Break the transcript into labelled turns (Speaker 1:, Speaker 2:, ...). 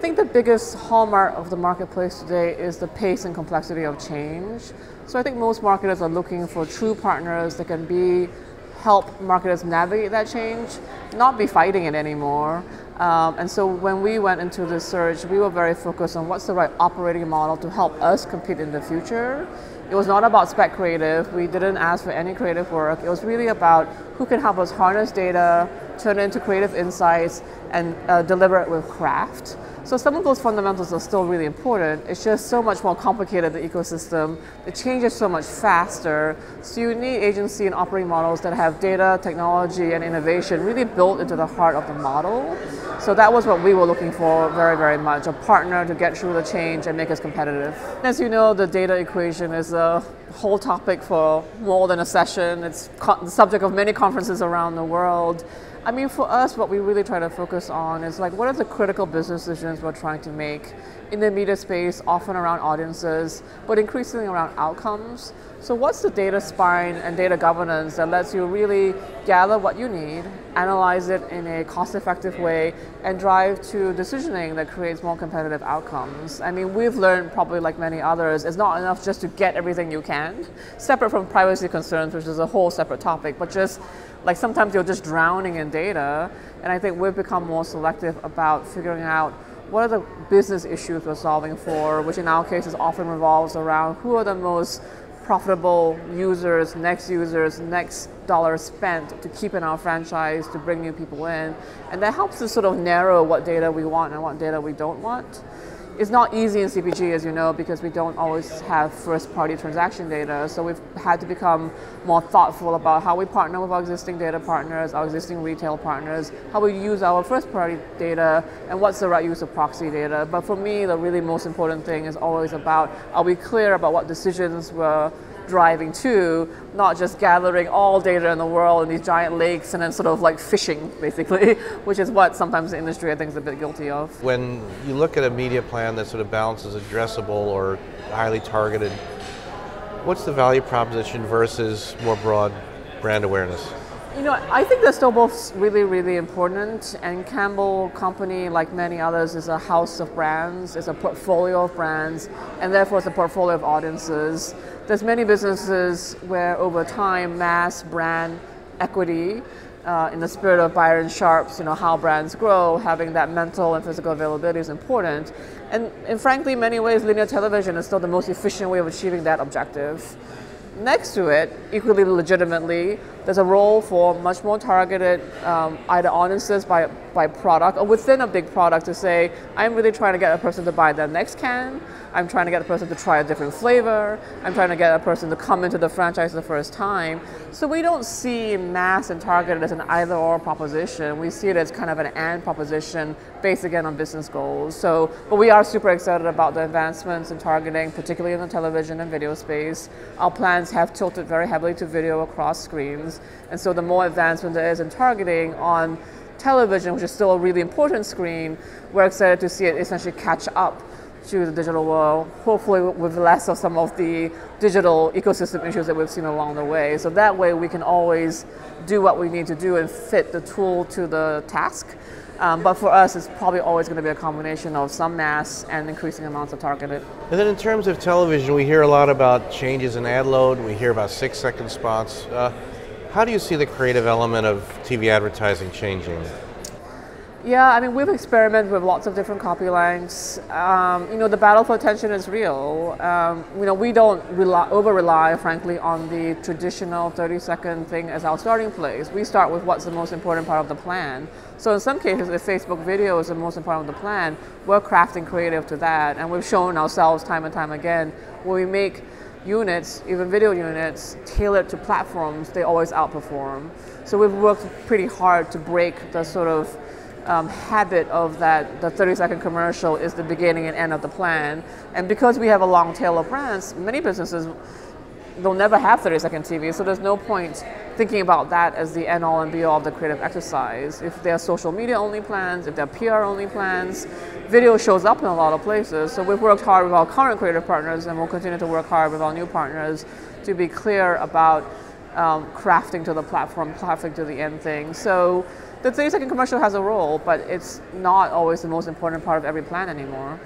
Speaker 1: think the biggest hallmark of the marketplace today is the pace and complexity of change. So I think most marketers are looking for true partners that can help marketers navigate that change, not be fighting it anymore. And so when we went into this search, we were very focused on what's the right operating model to help us compete in the future. It was not about spec creative. We didn't ask for any creative work. It was really about who can help us harness data, turn it into creative insights, and deliver it with craft. So some of those fundamentals are still really important. It's just so much more complicated, the ecosystem. It changes so much faster. So you need agency and operating models that have data, technology, and innovation really built into the heart of the model. So that was what we were looking for very, very much, a partner to get through the change and make us competitive. As you know, the data equation is a whole topic for more than a session. It's the subject of many conferences around the world. I mean, for us, what we really try to focus on is like, what are the critical business decisions we're trying to make in the media space, often around audiences, but increasingly around outcomes. So what's the data spine and data governance that lets you really gather what you need, analyze it in a cost-effective way, and drive to decisioning that creates more competitive outcomes? I mean, we've learned, probably like many others, it's not enough just to get everything you can, separate from privacy concerns, which is a whole separate topic, but just like sometimes you're just drowning in data, and I think we've become more selective about figuring out what are the business issues we're solving for, which in our case is often revolves around who are the most profitable users, next dollar spent to keep in our franchise, to bring new people in. And that helps us sort of narrow what data we want and what data we don't want. It's not easy in CPG, as you know, because we don't always have first-party transaction data. So we've had to become more thoughtful about how we partner with our existing data partners, our existing retail partners, how we use our first-party data, and what's the right use of proxy data. But for me, the really most important thing is always about, are we clear about what decisions we're driving to, not just gathering all data in the world in these giant lakes and then sort of like fishing, basically, which is what sometimes the industry, I think, is a bit guilty of.
Speaker 2: When you look at a media plan that sort of balances addressable or highly targeted, what's the value proposition versus more broad brand awareness?
Speaker 1: You know, I think they're still both really, really important, and Cambell Company, like many others, is a house of brands, it's a portfolio of brands, and therefore it's a portfolio of audiences. There's many businesses where over time, mass brand equity, in the spirit of Byron Sharp's, how brands grow, having that mental and physical availability is important. And frankly, in many ways, linear television is still the most efficient way of achieving that objective. Next to it, equally legitimately, there's a role for much more targeted either audiences by product or within a big product to say, I'm really trying to get a person to buy their next can, I'm trying to get a person to try a different flavor, I'm trying to get a person to come into the franchise the first time. So we don't see mass and targeted as an either or proposition. We see it as kind of an and proposition based again on business goals. But we are super excited about the advancements in targeting, particularly in the television and video space. Our plans have tilted very heavily to video across screens. And so the more advancement there is in targeting on television, which is still a really important screen, we're excited to see it essentially catch up to the digital world, hopefully with less of some of the digital ecosystem issues that we've seen along the way. So that way we can always do what we need to do and fit the tool to the task. But for us, it's probably always going to be a combination of some mass and increasing amounts of targeted.
Speaker 2: And then in terms of television, we hear a lot about changes in ad load, we hear about 6-second spots. How do you see the creative element of TV advertising changing?
Speaker 1: Yeah, I mean, we've experimented with lots of different copy lengths. The battle for attention is real. We don't over-rely, frankly, on the traditional 30-second thing as our starting place. We start with what's the most important part of the plan. So in some cases, if Facebook video is the most important of the plan, we're crafting creative to that. And we've shown ourselves time and time again, when we make units, even video units, tailored to platforms, they always outperform. So we've worked pretty hard to break the sort of habit of that the 30-second commercial is the beginning and end of the plan. And because we have a long tail of brands, many businesses, they'll never have 30-second TV, so there's no point thinking about that as the end-all and be-all of the creative exercise. If they're social media-only plans, if they're PR-only plans, video shows up in a lot of places. So we've worked hard with our current creative partners, and we'll continue to work hard with our new partners to be clear about crafting to the platform, crafting to the end thing. So the 30-second commercial has a role, but it's not always the most important part of every plan anymore.